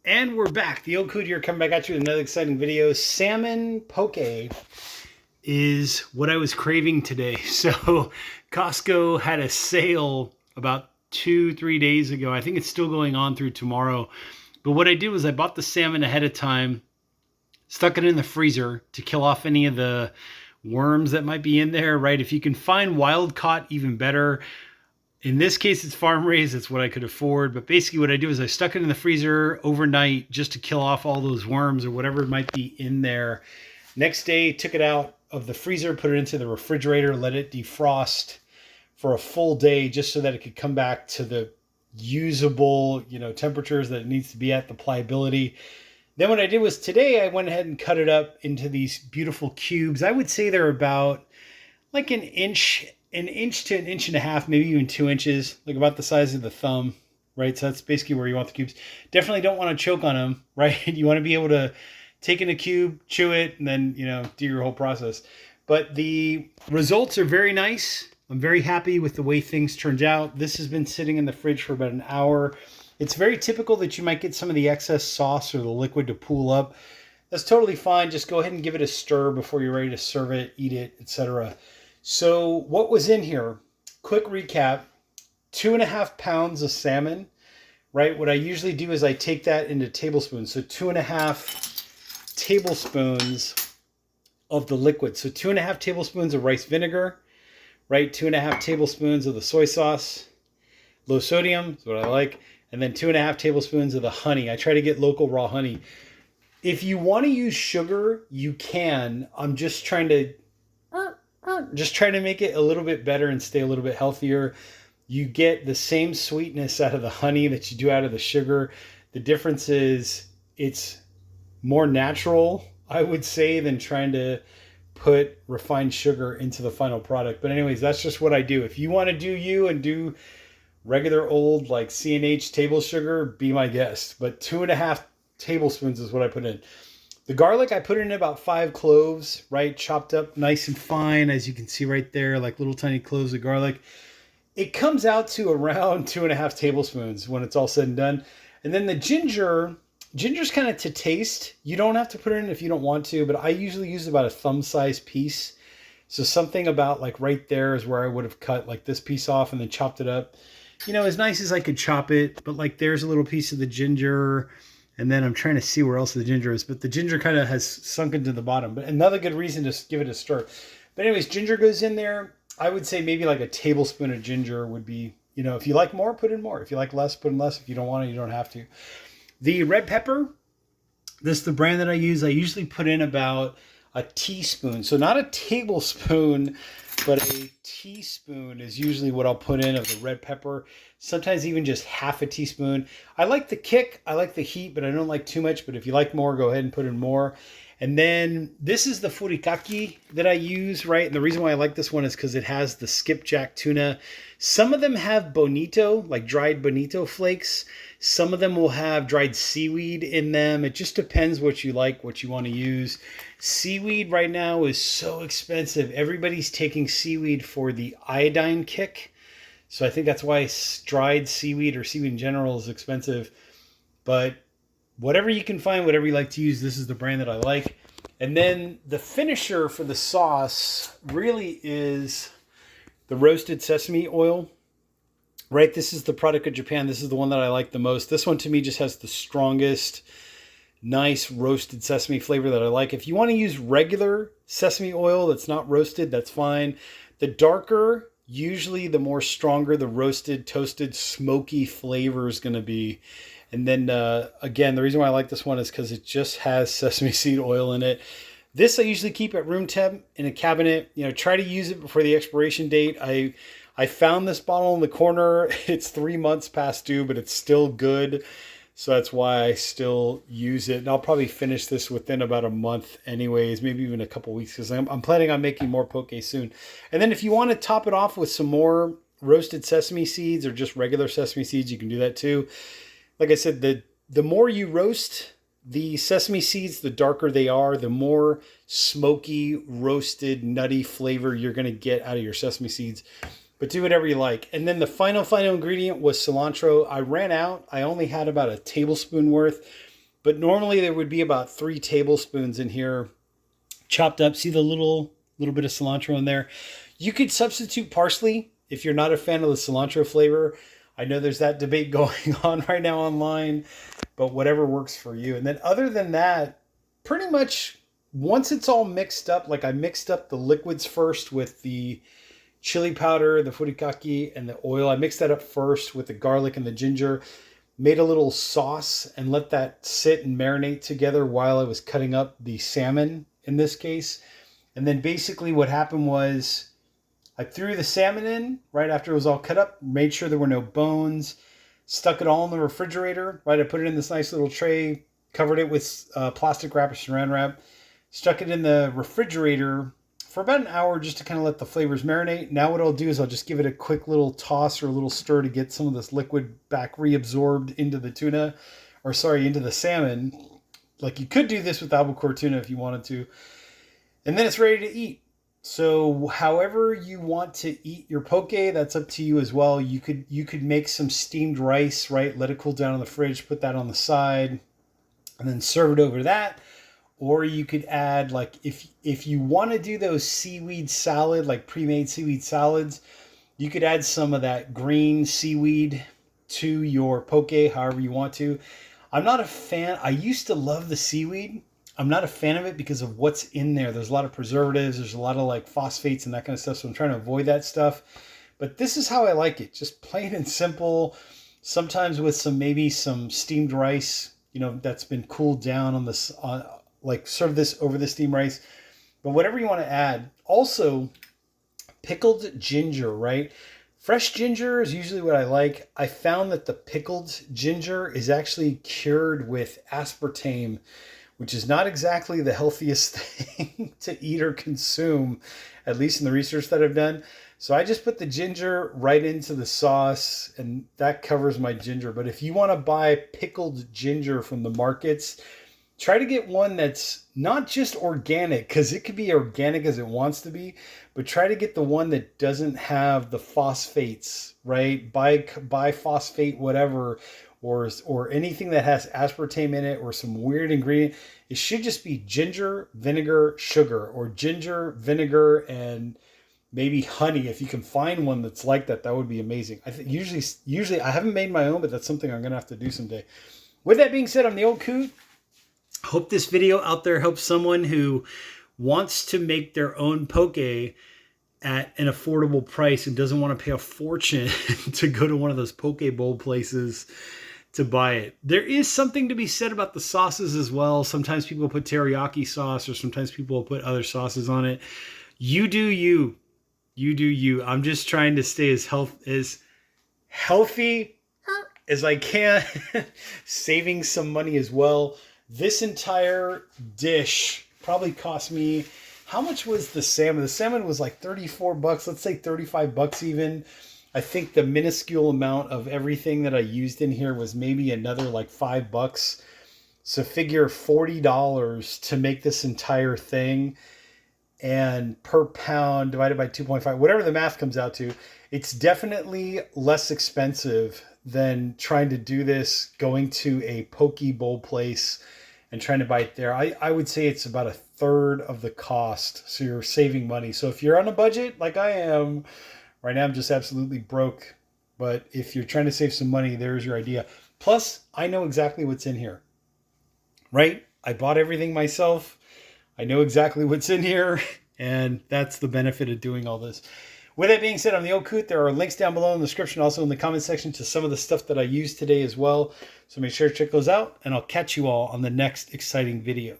And we're back. The old Coot here coming back at you with another exciting video. Salmon Poke is what I was craving today. So Costco had a sale about 2-3 days ago. I think it's still going on through tomorrow. But what I did was I bought the salmon ahead of time, stuck it in the freezer to kill off any of the worms that might be in there, right? If you can find wild caught, even better. In this case, it's farm raised. That's what I could afford. But basically what I do is I stuck it in the freezer overnight just to kill off all those worms or whatever might be in there. Next day, took it out of the freezer, put it into the refrigerator, let it defrost for a full day just so that it could come back to the usable, temperatures that it needs to be at, the pliability. Then what I did was today I went ahead and cut it up into these beautiful cubes. I would say they're about like an inch to an inch and a half, maybe even 2 inches, like about the size of the thumb, right? So that's basically where you want the cubes. Definitely don't want to choke on them, right? You want to be able to take in a cube, chew it, and then, do your whole process. But the results are very nice. I'm very happy with the way things turned out. This has been sitting in the fridge for about an hour. It's very typical that you might get some of the excess sauce or the liquid to pool up. That's totally fine. Just go ahead and give it a stir before you're ready to serve it, eat it, etc. So what was in here? Quick recap, 2.5 pounds of salmon, right? What I usually do is I take that into tablespoons. So 2.5 tablespoons of the liquid. So 2.5 tablespoons of rice vinegar, right? 2.5 tablespoons of the soy sauce, low sodium is what I like. And then 2.5 tablespoons of the honey. I try to get local raw honey. If you want to use sugar, you can. I'm just trying to make it a little bit better and stay a little bit healthier. You get the same sweetness out of the honey that you do out of the sugar. The difference is it's more natural, I would say, than trying to put refined sugar into the final product. But anyways, that's just what I do. If you want to do you and do regular old like C&H table sugar, be my guest. But 2.5 tablespoons is what I put in. The garlic, I put in about 5 cloves, right? Chopped up nice and fine, as you can see right there, like little tiny cloves of garlic. It comes out to around 2.5 tablespoons when it's all said and done. And then the ginger's kind of to taste. You don't have to put it in if you don't want to, but I usually use about a thumb-sized piece. So something about like right there is where I would have cut like this piece off and then chopped it up. As nice as I could chop it, but like there's a little piece of the ginger. And then I'm trying to see where else the ginger is, but the ginger kind of has sunk into the bottom. But another good reason to give it a stir. But anyways, ginger goes in there. I would say maybe like a tablespoon of ginger would be, if you like more, put in more. If you like less, put in less. If you don't want it, you don't have to. The red pepper, this is the brand that I use. I usually put in about a teaspoon. So not a tablespoon, but a teaspoon is usually what I'll put in of the red pepper. Sometimes even just half a teaspoon. I like the kick. I like the heat, but I don't like too much. But if you like more, go ahead and put in more. And then this is the furikake that I use, right? And the reason why I like this one is because it has the skipjack tuna. Some of them have bonito, like dried bonito flakes. Some of them will have dried seaweed in them. It just depends what you like, what you want to use. Seaweed right now is so expensive. Everybody's taking seaweed for the iodine kick. So I think that's why dried seaweed or seaweed in general is expensive. But whatever you can find, whatever you like to use, this is the brand that I like. And then the finisher for the sauce really is the roasted sesame oil. Right, this is the product of Japan. This is the one that I like the most. This one to me just has the strongest, nice roasted sesame flavor that I like. If you want to use regular sesame oil that's not roasted, that's fine. The darker, usually the more stronger the roasted, toasted, smoky flavor is going to be. And then, again, the reason why I like this one is because it just has sesame seed oil in it. This I usually keep at room temp in a cabinet. Try to use it before the expiration date. I found this bottle in the corner. It's 3 months past due, but it's still good. So that's why I still use it. And I'll probably finish this within about a month anyways, maybe even a couple weeks, because I'm planning on making more poke soon. And then if you want to top it off with some more roasted sesame seeds or just regular sesame seeds, you can do that too. Like I said, the more you roast the sesame seeds, the darker they are, the more smoky, roasted, nutty flavor you're going to get out of your sesame seeds. But do whatever you like. And then the final ingredient was cilantro. I ran out. I only had about a tablespoon worth. But normally there would be about 3 tablespoons in here chopped up. See the little bit of cilantro in there? You could substitute parsley if you're not a fan of the cilantro flavor. I know there's that debate going on right now online, but whatever works for you. And then other than that, pretty much once it's all mixed up, like I mixed up the liquids first with the chili powder, the furikake, and the oil. I mixed that up first with the garlic and the ginger, made a little sauce and let that sit and marinate together while I was cutting up the salmon in this case. And then basically what happened was I threw the salmon in right after it was all cut up, made sure there were no bones, stuck it all in the refrigerator, right? I put it in this nice little tray, covered it with plastic wrap or saran wrap, stuck it in the refrigerator for about an hour just to kind of let the flavors marinate. Now what I'll do is I'll just give it a quick little toss or a little stir to get some of this liquid back reabsorbed into the tuna, or sorry, into the salmon. Like you could do this with albacore tuna if you wanted to. And then it's ready to eat. So however you want to eat your poke, that's up to you as well. You could make some steamed rice, right? Let it cool down in the fridge, put that on the side, and then serve it over that. Or you could add, like, if you want to do those seaweed salad, like pre-made seaweed salads, you could add some of that green seaweed to your poke, however you want to. I'm not a fan. I used to love the seaweed. I'm not a fan of it because of what's in there. There's a lot of preservatives. There's a lot of like phosphates and that kind of stuff. So I'm trying to avoid that stuff. But this is how I like it. Just plain and simple. Sometimes with maybe some steamed rice, that's been cooled down on this, like serve this over the steamed rice. But whatever you want to add. Also, pickled ginger, right? Fresh ginger is usually what I like. I found that the pickled ginger is actually cured with aspartame, which is not exactly the healthiest thing to eat or consume, at least in the research that I've done. So I just put the ginger right into the sauce, and that covers my ginger. But if you want to buy pickled ginger from the markets, try to get one that's not just organic, because it could be organic as it wants to be, but try to get the one that doesn't have the phosphates, right? Biphosphate, whatever, or anything that has aspartame in it or some weird ingredient. It should just be ginger, vinegar, sugar, or ginger, vinegar, and maybe honey. If you can find one that's like that, that would be amazing. I think usually I haven't made my own, but that's something I'm gonna have to do someday. With that being said, I'm the Old Coot. Hope this video out there helps someone who wants to make their own poke at an affordable price and doesn't want to pay a fortune to go to one of those poke bowl places to buy it. There is something to be said about the sauces as well. Sometimes people put teriyaki sauce, or sometimes people put other sauces on it. You do you. You do you. I'm just trying to stay as healthy as I can, saving some money as well. This entire dish probably cost me, how much was the salmon? The salmon was like 34 bucks, let's say 35 bucks even. I think the minuscule amount of everything that I used in here was maybe another like $5. So figure $40 to make this entire thing. And per pound divided by 2.5, whatever the math comes out to, it's definitely less expensive than trying to do this, going to a poke bowl place and trying to buy it there. I would say it's about a third of the cost. So you're saving money. So if you're on a budget like I am, right now I'm just absolutely broke. But if you're trying to save some money, there's your idea. Plus, I know exactly what's in here, right? I bought everything myself. I know exactly what's in here, and that's the benefit of doing all this. With that being said, I'm the Old Coot. There are links down below in the description, also in the comment section, to some of the stuff that I used today as well. So make sure to check those out, and I'll catch you all on the next exciting video.